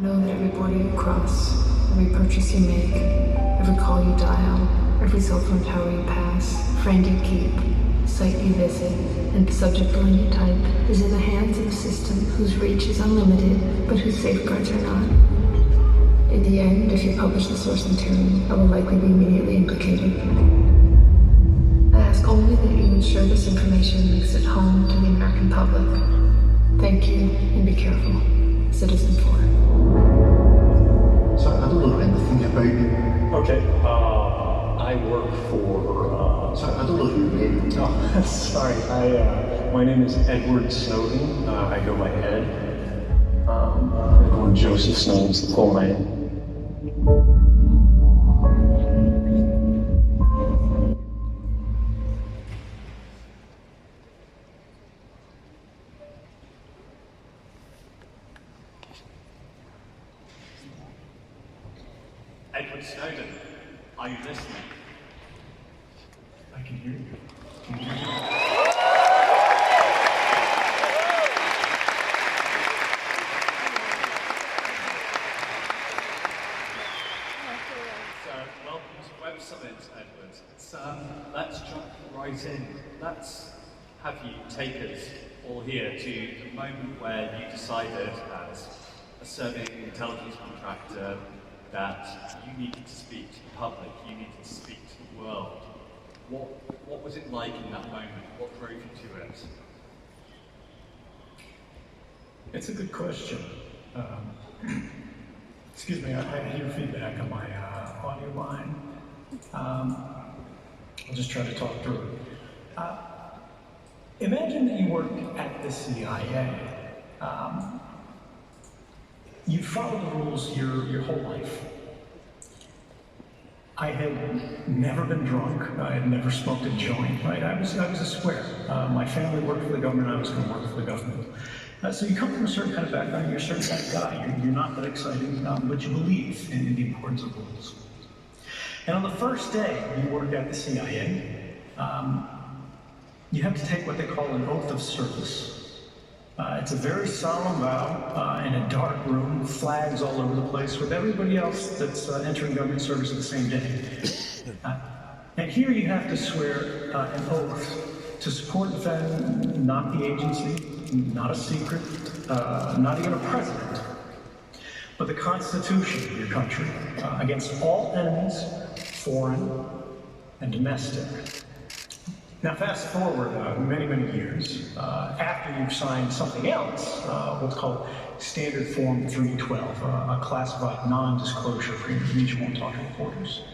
Know that every border you cross, every purchase you make, every call you dial, every cell phone tower you pass, friend you keep, site you visit, and subject line you type is in the hands of a system whose reach is unlimited, but whose safeguards are not. In the end, if you publish the source material, I will likely be immediately implicated. I ask only that you ensure this information makes it home to the American public. Thank you, and be careful. Citizen 4. So I don't know anything about you. Okay, I work for, So I don't know who you are. oh, sorry, my name is Edward Snowden. I go by Ed. Edward Joseph Snowden's the full name. Edward Snowden, are you listening? I can hear you. Welcome to Web Summit, Edward. Let's jump right in. Let's have you take us all here to the moment where you decided, as a serving intelligence contractor, that you needed to speak to the public, you needed to speak to the world. What was it like in that moment? What drove you to it? It's a good question. Excuse me, I hear feedback on my audio line. I'll just try to talk through it. Imagine that you work at the CIA. You follow the rules your whole life. I had never been drunk. I had never smoked a joint. Right? I was a square. My family worked for the government. I was going to work for the government. So you come from a certain kind of background. You're a certain kind of guy. You're not that exciting, but you believe in the importance of rules. And on the first day you work at the CIA, you have to take what they call an oath of service. It's a very solemn vow in a dark room, with flags all over the place, with everybody else that's entering government service at the same day. And here you have to swear an oath to support and defend not the agency, not a secret, not even a president, but the Constitution of your country against all enemies, foreign and domestic. Now, fast forward many, many years, after you've signed something else, what's called Standard Form 312, a classified non-disclosure agreement, which you won't talk to reporters.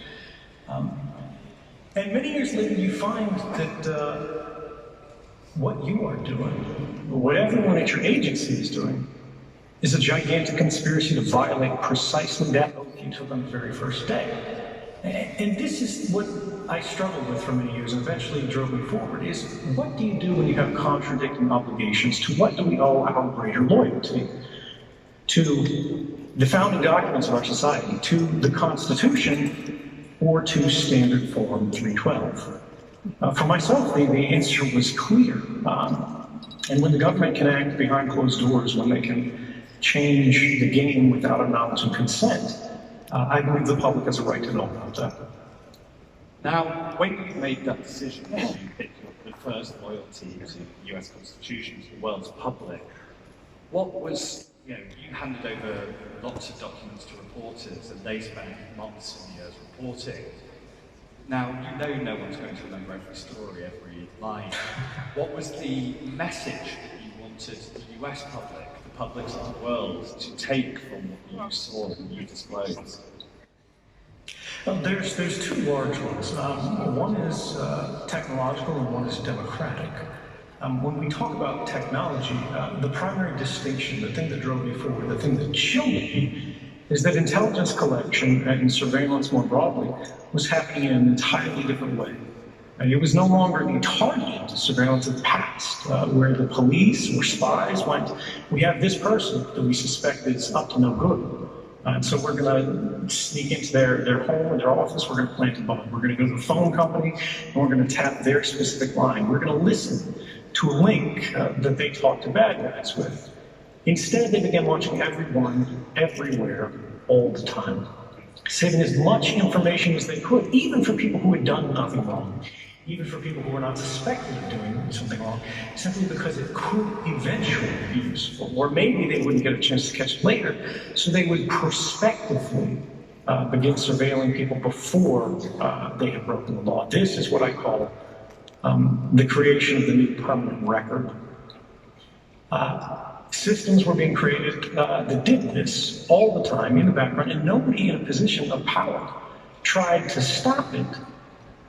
And many years later, you find that what you are doing, what everyone at your agency is doing, is a gigantic conspiracy to violate precisely that oath you took on the very first day. And this is what I struggled with for many years and eventually drove me forward, is what do you do when you have contradicting obligations? To what do we owe our greater loyalty? To the founding documents of our society, to the Constitution, or to Standard Form 312? For myself, the answer was clear. And when the government can act behind closed doors, when they can change the game without a knowledge and consent, I believe the public has a right to know about that. Now, when you made that decision to pick the first loyalty to the US Constitution, to the world's public, what was, you handed over lots of documents to reporters and they spent months and years reporting. Now, no one's going to remember every story, every line. What was the message that you wanted the US public, the publics of the world, to take from what you saw and you disclosed? Well, there's two large ones. One is technological and one is democratic. When we talk about technology, the primary distinction, the thing that drove me forward, the thing that chilled me, is that intelligence collection and surveillance more broadly was happening in an entirely different way. It was no longer the targeted surveillance of the past, where the police or spies went, we have this person that we suspect is up to no good. And so we're going to sneak into their home or their office, we're going to plant a bomb. We're going to go to the phone company, and we're going to tap their specific line. We're going to listen to a link that they talk to bad guys with. Instead, they began watching everyone everywhere, all the time, saving as much information as they could, even for people who had done nothing wrong, even for people who were not suspected of doing something wrong, simply because it could eventually be useful. Or maybe they wouldn't get a chance to catch it later, so they would prospectively begin surveilling people before they had broken the law. This is what I call the creation of the new permanent record. Systems were being created that did this all the time in the background, and nobody in a position of power tried to stop it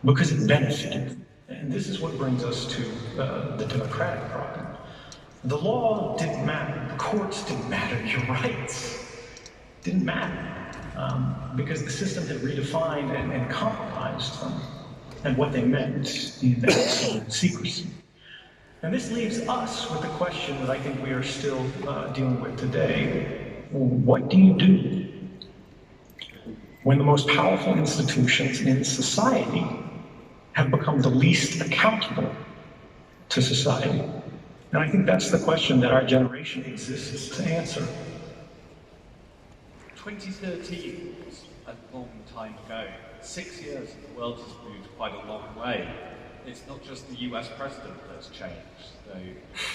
because it benefited. And this is what brings us to the democratic problem. The law didn't matter, the courts didn't matter, your rights didn't matter, because the system had redefined and compromised them and what they meant in absolute secrecy. And this leaves us with the question that I think we are still dealing with today. What do you do when the most powerful institutions in society have become the least accountable to society? And I think that's the question that our generation exists to answer. 2013 was a long time ago. 6 years, the world has moved quite a long way. It's not just the US president that's changed, though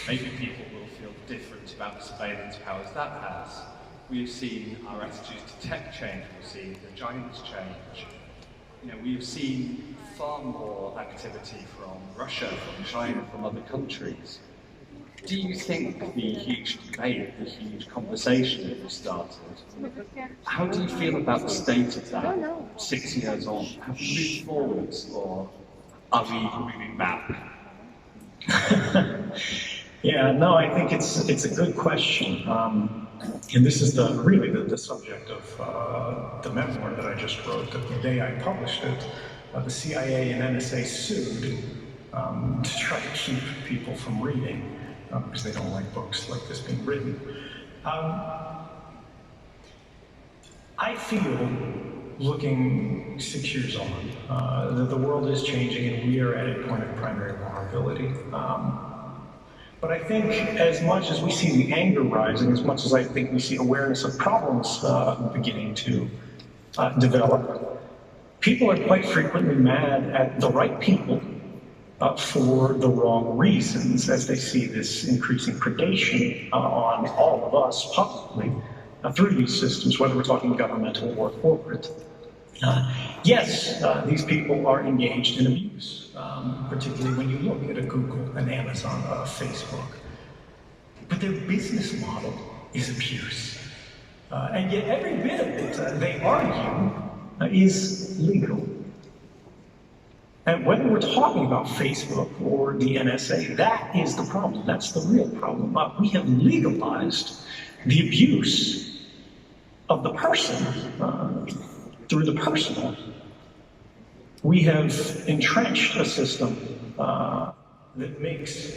maybe people will feel different about the surveillance powers that has. We've seen our attitudes to tech change, we've seen the giants change. We've seen far more activity from Russia, from China, from other countries. Do you think the huge debate, the huge conversation that was started, how do you feel about the state of that 6 years on? Have we moved forwards, or are we moving back? Yeah, no, I think it's a good question. And this is really the subject of the memoir that I just wrote. The day I published it, the CIA and NSA sued to try to keep people from reading because they don't like books like this being written. I feel, looking 6 years on, that the world is changing and we are at a point of primary vulnerability. But I think as much as we see the anger rising, as much as I think we see awareness of problems beginning to develop, people are quite frequently mad at the right people for the wrong reasons, as they see this increasing predation on all of us publicly through these systems, whether we're talking governmental or corporate. Yes, these people are engaged in abuse, particularly when you look at a Google, an Amazon, a Facebook. But their business model is abuse. And yet every bit of it, they argue, is legal. And whether we're talking about Facebook or the NSA, that is the problem. That's the real problem. We have legalized the abuse of the person through the personal. We have entrenched a system that makes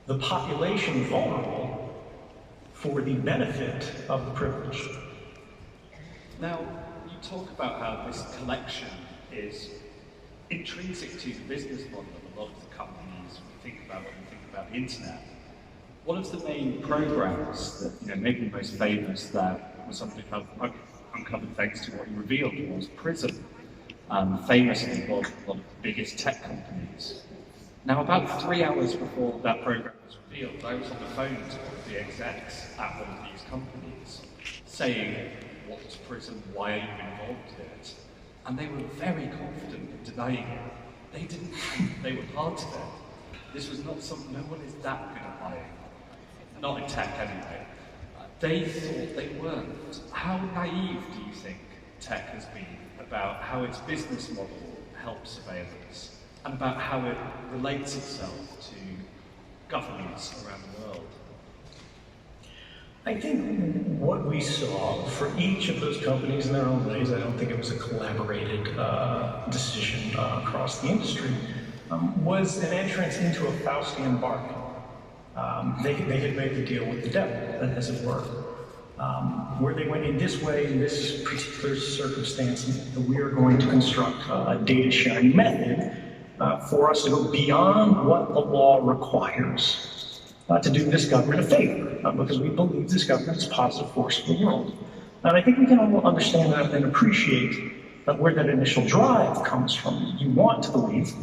the population vulnerable for the benefit of the privileged. Now, you talk about how this collection is intrinsic to the business model of a lot of the companies we think about when we think about the internet. One of the main programs that maybe the most famous that was something I've uncovered thanks to what you revealed was Prism, famously one of the biggest tech companies. Now, about 3 hours before that program was revealed, I was on the phone to one of the execs at one of these companies, saying, "What's Prism? Why are you involved in it?" And they were very confident in denying it. They didn't think they were part of it. This was not something, no one is that good at lying. Not in tech anyway. They thought they weren't. How naive do you think tech has been about how its business model helps surveillance and about how it relates itself to governments around the world? I think what we saw for each of those companies in their own ways, I don't think it was a collaborated decision across the industry, was an entrance into a Faustian bargain. They had made the deal with the devil, as it were, where they went in this way, in this particular circumstance, we are going to construct a data sharing method for us to go beyond what the law requires. to do this government a favor, because we believe this government is a positive force for the world. And I think we can all understand that and appreciate where that initial drive comes from. You want to believe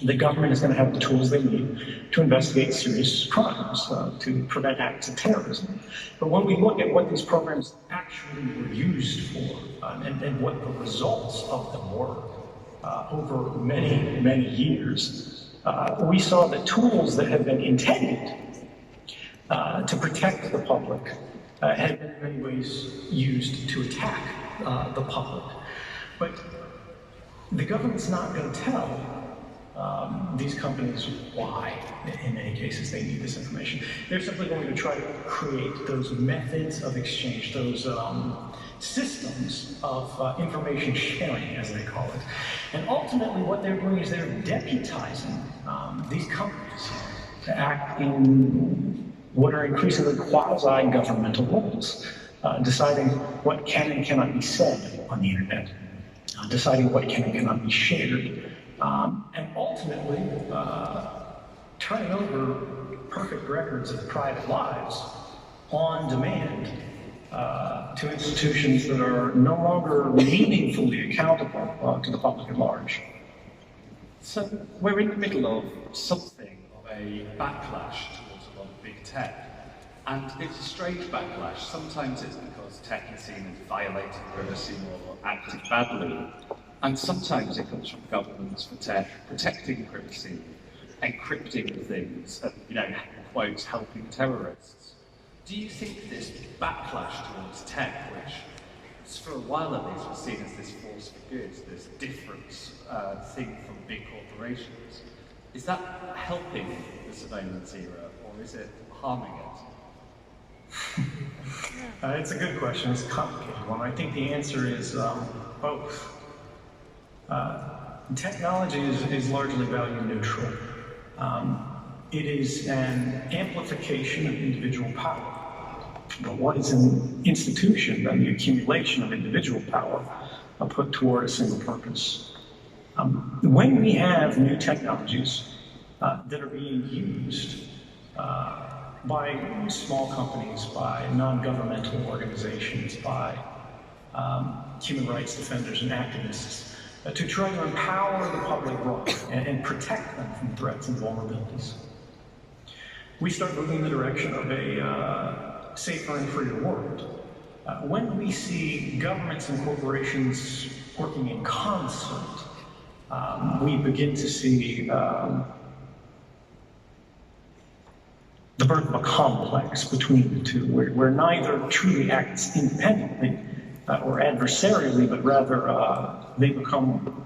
the government is going to have the tools they need to investigate serious crimes, to prevent acts of terrorism. But when we look at what these programs actually were used for, and what the results of them were over many, many years, we saw that tools that had been intended to protect the public had been in many ways used to attack the public. But the government's not going to tell these companies why, in many cases, they need this information. They're simply going to try to create those methods of exchange, those systems of information sharing, as they call it. And ultimately, what they're doing is they're deputizing these companies to act in what are increasingly quasi-governmental roles, deciding what can and cannot be said on the internet, deciding what can and cannot be shared, and ultimately turning over perfect records of private lives on demand to institutions that are no longer meaningfully accountable to the public at large. So we're in the middle of something of a backlash towards a lot of big tech. And it's a strange backlash. Sometimes it's because tech is seen as violating privacy or acting badly. And sometimes it comes from governments for tech protecting privacy, encrypting things, and, quotes, helping terrorists. Do you think this backlash towards tech, which for a while at least was seen as this force for good, this different thing from big corporations, is that helping the surveillance era, or is it harming it? It's a good question. It's a complicated one. I think the answer is both. Technology is largely value neutral. It is an amplification of individual power. But what is an institution than the accumulation of individual power put toward a single purpose? When we have new technologies that are being used by small companies, by non-governmental organizations, by human rights defenders and activists, to try to empower the public broadly and protect them from threats and vulnerabilities. We start moving in the direction of a safer and freer world. When we see governments and corporations working in concert, we begin to see the birth of a complex between the two, where neither truly acts independently or adversarially, but rather they become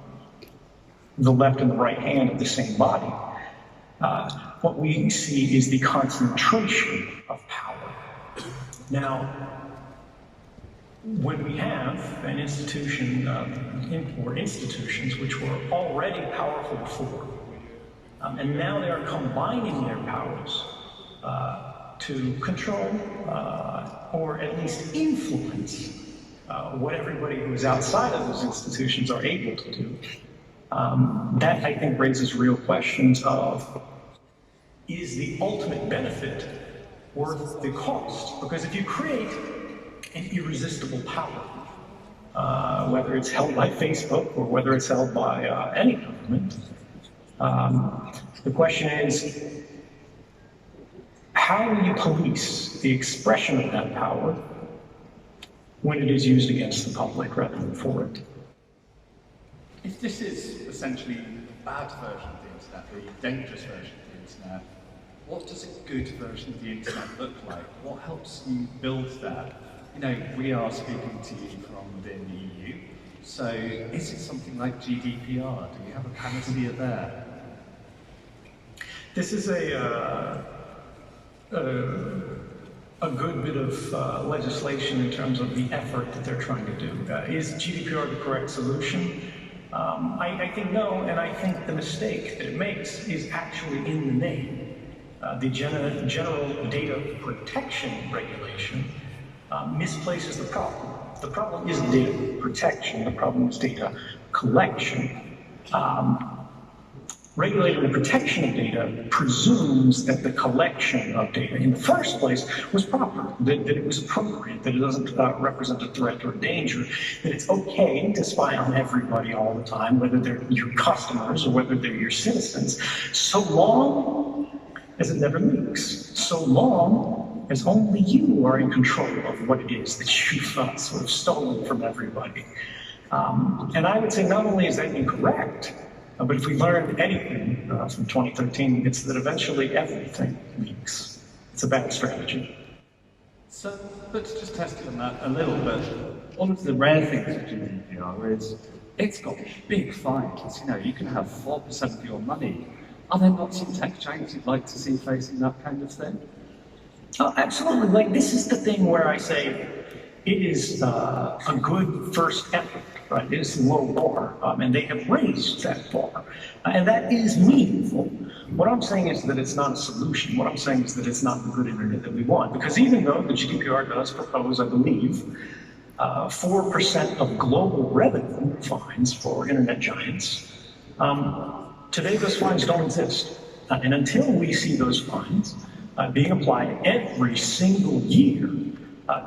the left and the right hand of the same body. What we see is the concentration of power. Now, when we have an institution or institutions which were already powerful before, and now they are combining their powers to control or at least influence what everybody who is outside of those institutions are able to do, that I think raises real questions of, is the ultimate benefit worth the cost? Because if you create an irresistible power, whether it's held by Facebook or whether it's held by any government, the question is, how do you police the expression of that power when it is used against the public rather than for it? If this is essentially a bad version of the internet, or a dangerous version of the internet, what does a good version of the internet look like? What helps you build that? We are speaking to you from within the EU, so is it something like GDPR? Do we have a panacea there? This is a good bit of legislation in terms of the effort that they're trying to do. Is GDPR the correct solution? I think no, and I think the mistake that it makes is actually in the name. The General Data Protection Regulation misplaces the problem. The problem isn't data protection, the problem is data collection. Regulating the protection of data presumes that the collection of data in the first place was proper, that it was appropriate, that it doesn't represent a threat or a danger, that it's okay to spy on everybody all the time, whether they're your customers or whether they're your citizens, so long as it never leaks, so long as only you are in control of what it is that you've sort of stolen from everybody. And I would say not only is that incorrect, but if we learned anything from 2013, it's that eventually everything leaks. It's a bad strategy. So let's just test it on that a little bit. One of the rare things with GDPR is it's got big fines. You know, you can have 4% of your money. Are there not some tech giants you'd like to see facing that kind of thing? Oh, absolutely. Like, this is the thing where I say it is a good first effort. Right, it is a low bar, and they have raised that bar, and that is meaningful. What I'm saying is that it's not a solution. What I'm saying is that it's not the good internet that we want, because even though the GDPR does propose, I believe, 4% of global revenue fines for internet giants, today those fines don't exist. And until we see those fines being applied every single year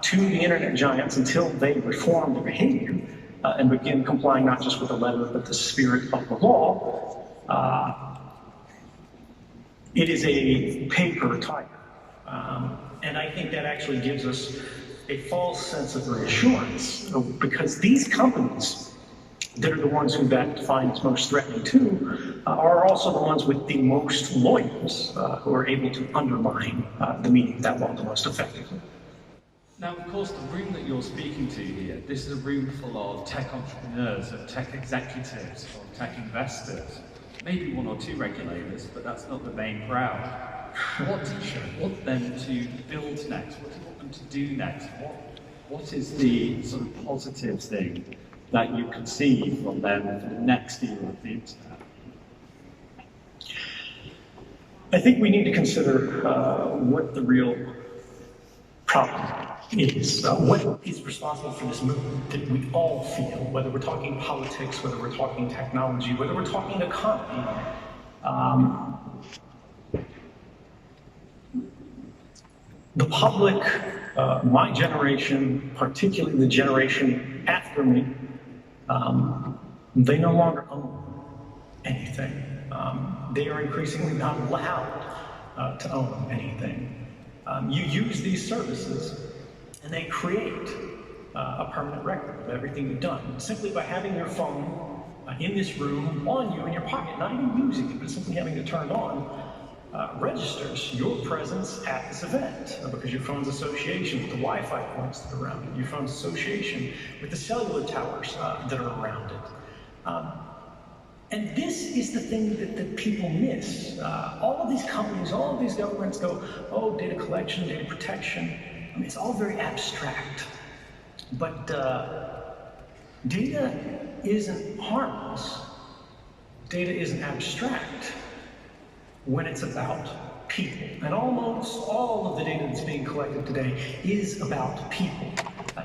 to the internet giants, until they reform their behavior, and begin complying not just with the letter, but the spirit of the law, it is a paper tiger. And I think that actually gives us a false sense of reassurance, because these companies that are the ones who that fine is most threatening to are also the ones with the most lawyers who are able to undermine the meaning of that law the most effectively. Now, of course, the room that you're speaking to here, this is a room full of tech entrepreneurs, of tech executives, of tech investors, maybe one or two regulators, but that's not the main crowd. What do you want them to build next? What do you want them to do next? What is the sort of positive thing that you can see from them for the next era of the internet? I think we need to consider what the real problem is. What is responsible for this movement that we all feel, whether we're talking politics, whether we're talking technology, whether we're talking economy. The public, my generation, particularly the generation after me, they no longer own anything. They are increasingly not allowed to own anything. You use these services, and they create a permanent record of everything you've done, simply by having your phone in this room, on you, in your pocket, not even using it, but simply having it turned on, registers your presence at this event, because your phone's association with the Wi-Fi points that are around it, your phone's association with the cellular towers that are around it. And this is the thing that people miss. All of these companies, all of these governments go, oh, data collection, data protection. I mean, it's all very abstract. But data isn't harmless. Data isn't abstract when it's about people. And almost all of the data that's being collected today is about people.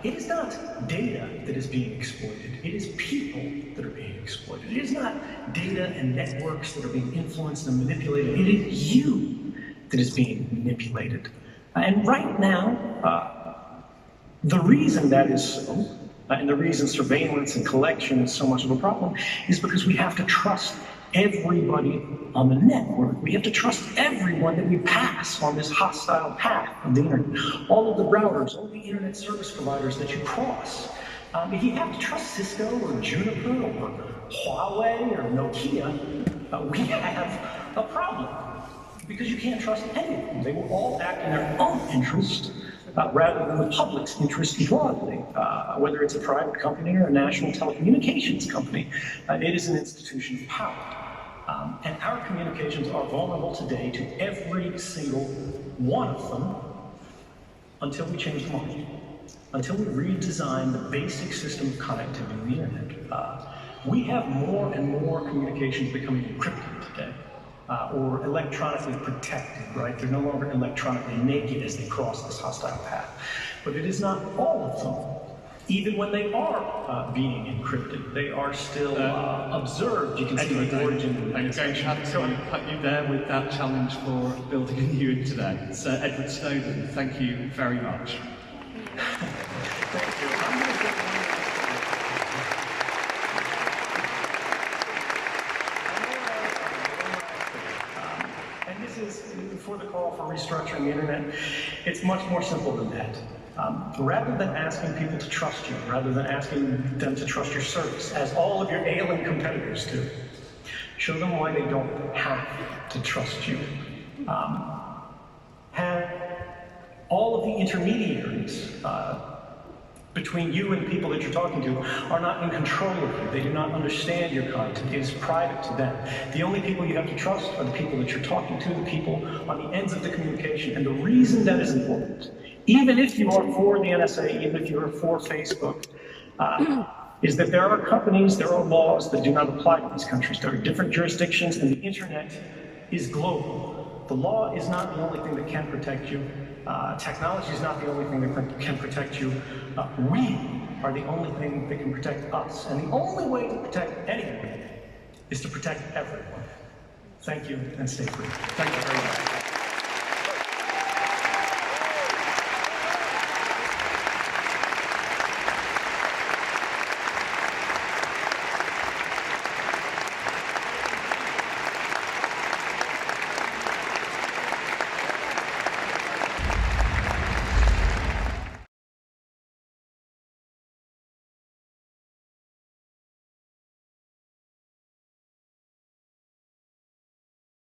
It is not data that is being exploited. It is people that are being exploited. It is not data and networks that are being influenced and manipulated. It is you that is being manipulated. And right now, the reason that is so, and the reason surveillance and collection is so much of a problem, is because we have to trust everybody on the network. We have to trust everyone that we pass on this hostile path of the internet. All of the routers, all the internet service providers that you cross. If you have to trust Cisco or Juniper or Huawei or Nokia, we have a problem, because you can't trust any of them. They will all act in their own interest rather than the public's interest broadly. Whether it's a private company or a national telecommunications company, it is an institution of power. And our communications are vulnerable today to every single one of them until we change the market, until we redesign the basic system of connectivity of the internet. We have more and more communications becoming encrypted today, or electronically protected, right? They're no longer electronically naked as they cross this hostile path. But it is not all of them Even when they are being encrypted, they are still observed. You can see the origin. I'm going to have to put you there with that challenge for building a new internet. So Edward Snowden, thank you very much. Thank you. I'm going to get and this is for the call for restructuring the internet. It's much more simple than that. Rather than asking people to trust you, rather than asking them to trust your service, as all of your ailing competitors do, show them why they don't have to trust you. Have all of the intermediaries between you and people that you're talking to are not in control of you. They do not understand your content. It is private to them. The only people you have to trust are the people that you're talking to, the people on the ends of the communication. And the reason that is important, even if you are for the NSA, even if you are for Facebook, is that there are companies, there are laws that do not apply to these countries. There are different jurisdictions, and the internet is global. The law is not the only thing that can protect you. Technology is not the only thing that can protect you. We are the only thing that can protect us. And the only way to protect anyone is to protect everyone. Thank you, and stay free. Thank you very much.